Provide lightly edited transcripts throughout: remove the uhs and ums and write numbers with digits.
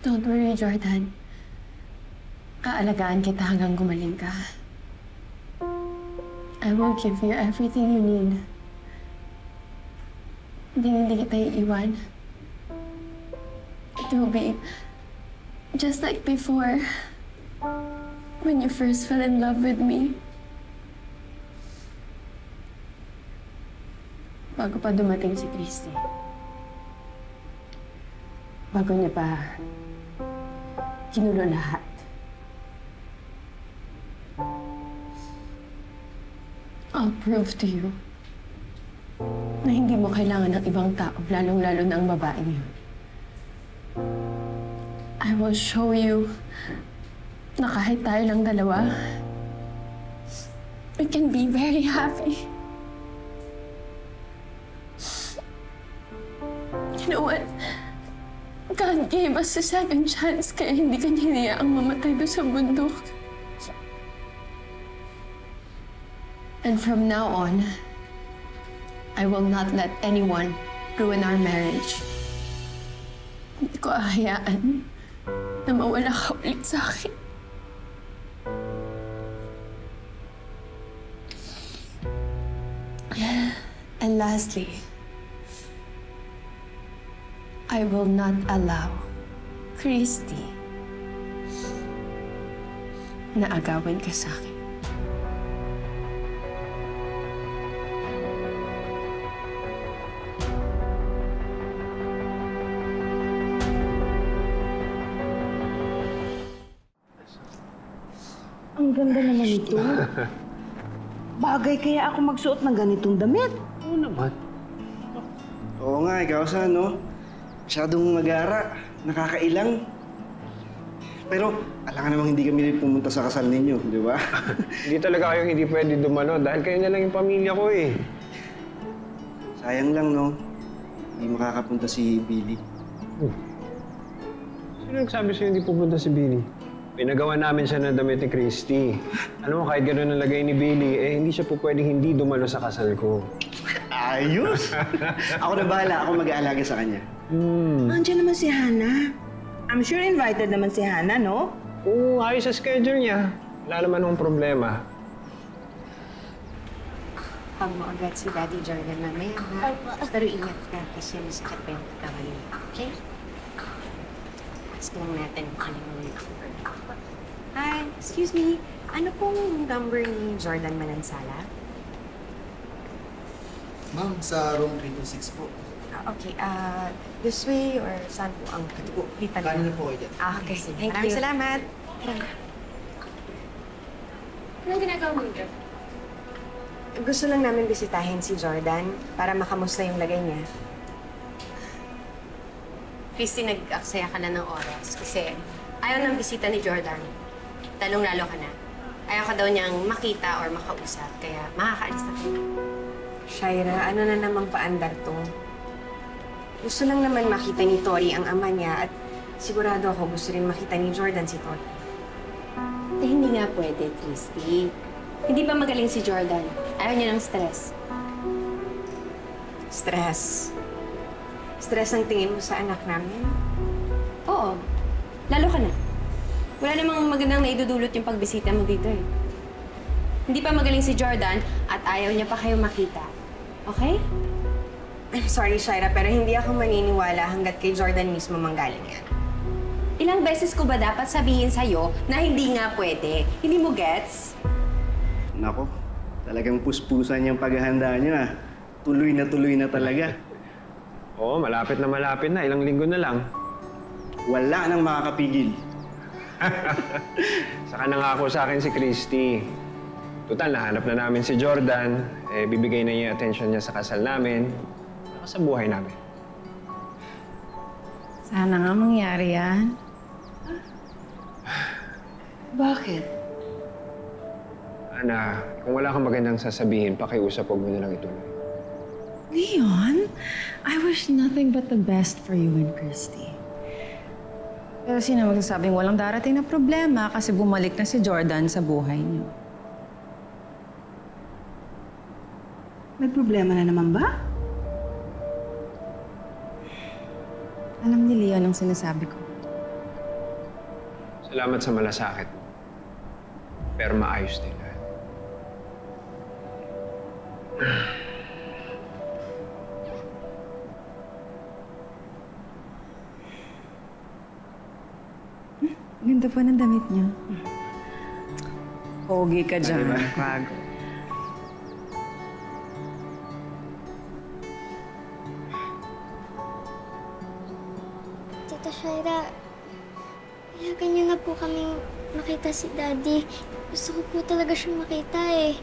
Don't worry, Jordan. Aalagaan kita hanggang gumaling ka. I will give you everything you need. Hindi kita iiwan. It will be just like before, when you first fell in love with me. Bago pa dumating si Christy. Bago niya pa ginulo lahat. I'll prove to you na hindi mo kailangan ng ibang tao, lalong-lalo na ang babaeng yun. I will show you na kahit tayo lang dalawa, we can be very happy. You know what? God gave us a second chance kaya hindi ka hiniyaang mamatay doon sa bundok. And from now on, I will not let anyone ruin our marriage. Hindi ko ahayaan na mawala ka ulit sa akin. And lastly, I will not allow Christy na agawin ka sa akin. Ang ganda naman ito. Bagay kaya ako magsuot ng ganitong damit. Oo naman. Oo nga, ikaw sa no? Masyadong mag-aara, nakakailang. Pero alam namang hindi kami pumunta sa kasal ninyo, di ba? Hindi talaga kayo hindi pwede dumalo dahil kayo na lang yung pamilya ko eh. Sayang lang, no? Hindi makakapunta si Billy. Sino nagsabi sa'yo hindi pupunta si Billy? Pinagawa namin siya ng damit ni Christy. Alam mo, kahit gano'n ang lagay ni Billy, eh hindi siya po pwedeng hindi dumalo sa kasal ko. Ayos! Ako na bahala, ako mag-aalaga sa kanya. Andiyan naman si Hannah. I'm sure invited naman si Hannah, no? Oo, ayos sa schedule niya. Wala naman akong problema. Pag mo agad si Daddy Jordan mamaya, ha? Pero ingat ka kasi masakit pa yung katawan. Okay? Ask lang natin kung ano yung number. Hi, excuse me. Ano pong number ni Jordan Manansala? Ma'am, sa room 326 po. Okay, this way or saan po ang dito na? Kanin na po kayo dyan. Okay. Maraming salamat. Anong ginagawa mo dito? Gusto lang namin bisitahin si Jordan para makamusta yung lagay niya. Christy, nag-aksaya ka na ng oras kasi ayaw ng bisita ni Jordan. Talong-lalo ka na. Ayaw ka daw niyang makita or makausap, kaya makakaalis na kayo. Shaira, ano na namang paandar to? Gusto lang naman makita ni Tori ang ama niya at sigurado ako gusto rin makita ni Jordan si Tori. Eh, hindi nga pwede, Christy. Hindi pa magaling si Jordan. Ayaw niya ng stress. Stress? Stress ang tingin mo sa anak namin? Oo. Lalo ka na. Wala namang magandang naidudulot yung pagbisita mo dito eh. Hindi pa magaling si Jordan at ayaw niya pa kayo makita. Okay? I'm sorry, Shaira, pero hindi ako maniniwala hanggat kay Jordan mismo manggaling yan. Ilang beses ko ba dapat sabihin sa'yo na hindi nga pwede? Hindi mo gets? Nako, talagang puspusan yung paghahanda niyo ah. Tuloy na talaga. Oo, malapit na. Ilang linggo na lang. Wala nang makakapigil. Saka nangako sa akin si Christy. Total, nahanap na namin si Jordan. Eh, bibigay na niya yung attention niya sa kasal namin. Saka sa buhay namin. Sana nga mangyari yan. Bakit? Ana, kung wala kang magandang sasabihin, pakiusap, huwag mo na lang ituloy. Leon, I wish nothing but the best for you and Christy. Pero sino magsasabing walang darating na problema kasi bumalik na si Jordan sa buhay niyo? May problema na naman ba? Alam ni Leon ang sinasabi ko. Salamat sa malasakit mo. Pero maayos din lahat. Ganda pa ng damit niya. Pogi ka dyan, Pag. Tita Shaira, kaya niyo na po kaming makita si Daddy. Gusto ko po talaga siyang makita eh.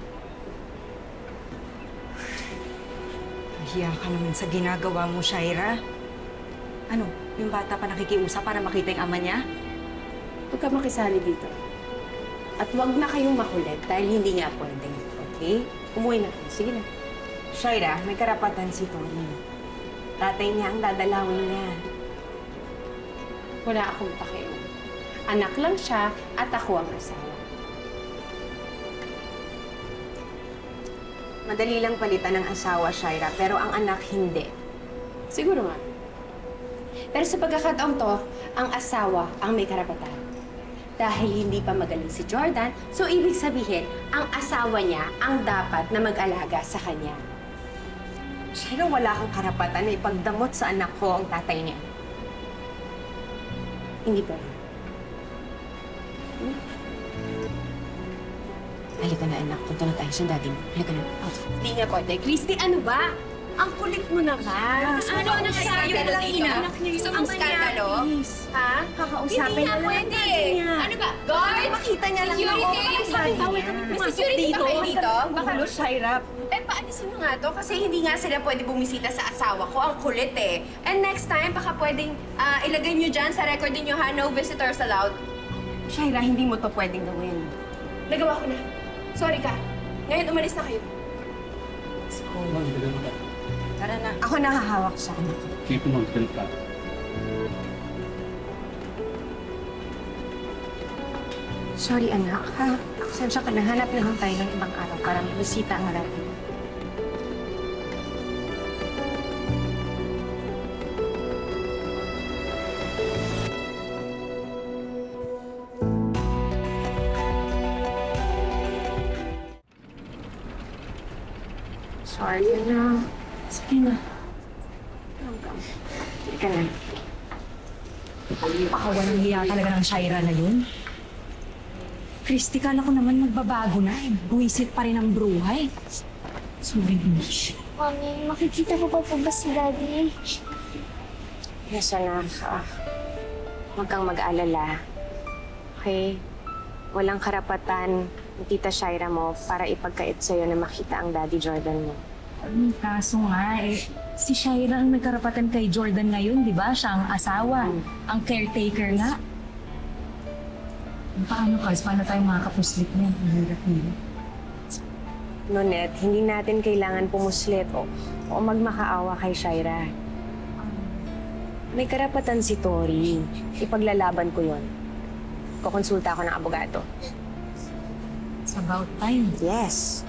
Nahiya ka naman sa ginagawa mo, Shaira. Ano, yung bata pa nakikiusap para makita yung ama niya? Huwag ka makisali dito. At huwag na kayong makulit dahil hindi nga pwede. Okay? Umuwi na kayo. Sige na. Shaira, may karapatan si Tony. Tatay niya ang dadalawin niya. Wala akong pakialam. Anak lang siya at ako ang asawa. Madali lang palitan ng asawa, Shaira, pero ang anak hindi. Siguro nga. Pero sa pagkakataong to, ang asawa ang may karapatan. Dahil hindi pa magaling si Jordan, so ibig sabihin, ang asawa niya ang dapat na mag-alaga sa kanya. Shaira, wala kang karapatan na ipagdamot sa anak ko ang tatay niya. Hindi pa. Halika na, anak. Punta na tayo sa daddy mo. Halika na. Hindi nga pwede. Christy, ano ba? Ang kulit mo naman. Ano ang skandalo dito? Gusto mong skandalo? Ha? Kakausapin na pwede. Ano ba? Guard! Makita niya lang ako. May security ba kayo dito? Baka Shaira. Paalisin mo nga to kasi hindi nga sila pwede bumisita sa asawa ko. Ang kulit eh. And next time, baka pwedeng ilagay nyo dyan sa record niyo ha, no visitors allowed. Shaira, hindi mo to pwedeng gawin. Nagawa ko na. Sorry ka. Ngayon, umalis na kayo. Tara na. Ako nakahawak sa anak ko. Sige po, ma'am. Ganun ka. Sorry, anak. Ha? Sensya ka na. Hanap na lang tayo ng ibang araw para may bisita ang natin. Sorry na. Sige na. Sige ka na. Pakawalang hiya talaga ng Shaira na yun. Christy, kala ko naman magbabago na eh. Buwisit pa rin ang bruhay. Sorry, Mish. Mami, makikita ko pa po ba si Daddy? Yes, anak. Huwag kang mag-alala. Okay? Walang karapatan ng Tita Shaira mo para ipagkait sa'yo na makita ang Daddy Jordan mo. Kaso nga eh, si Shaira ang may karapatan kay Jordan ngayon, di ba? Siya ang asawa, ang caretaker nga. Paano, Cars? Paano tayo makakapuslit niya? Nonet, hindi natin kailangan pumuslit o magmakaawa kay Shaira. May karapatan si Tori. Ipaglalaban ko yon. Kukonsulta ako ng abogado. It's about time. Yes.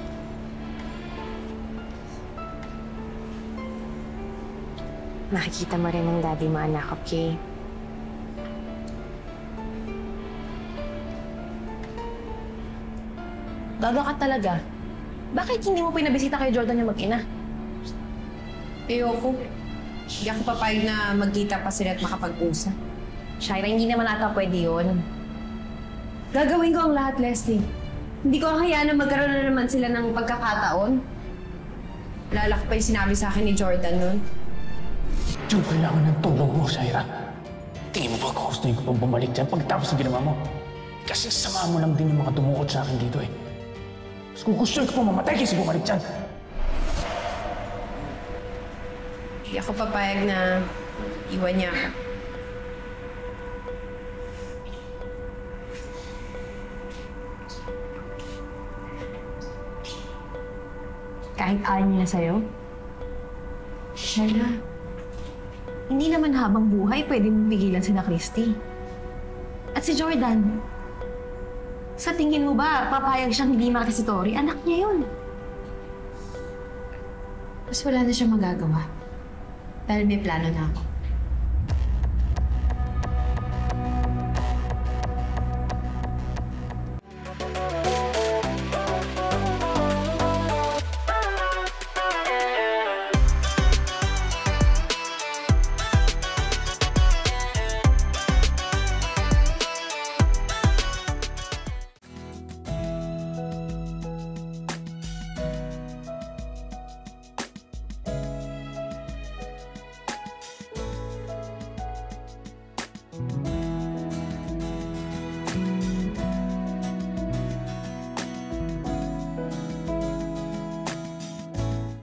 Nakikita mo rin ang daddy mo, anak, okay? Gaga ka talaga. Bakit hindi mo pinabisita kay Jordan yung mag-ina? Ayoko. Hindi ako papayag na magkita pa sila at makapag-usap. Shaira, hindi naman ata pwede yun. Gagawin ko ang lahat, Leslie. Hindi ko hayaan na magkaroon na naman sila ng pagkakataon. Lalaki pa yung sinabi sa akin ni Jordan nun. Diyo, kailangan ng tulong mo, Shaira. Tingin mo ba gusto ko pang bumalik dyan pagtapos sa ginawa mo? Kasi sama mo lang din yung mga tumukod sa akin dito eh. Mas kung gusto ko pang mamatay kasi bumalik dyan. Hindi ako papayag na iwan niya ako. Kahit ayaw niya sa'yo? Shaira, hindi naman habang buhay pwede mong pigilan sina Christy. At si Jordan, sa tingin mo ba papayag siyang hindi makita si Tori? Anak niya yun. Mas wala na siyang magagawa. Dahil may plano na ako. Thank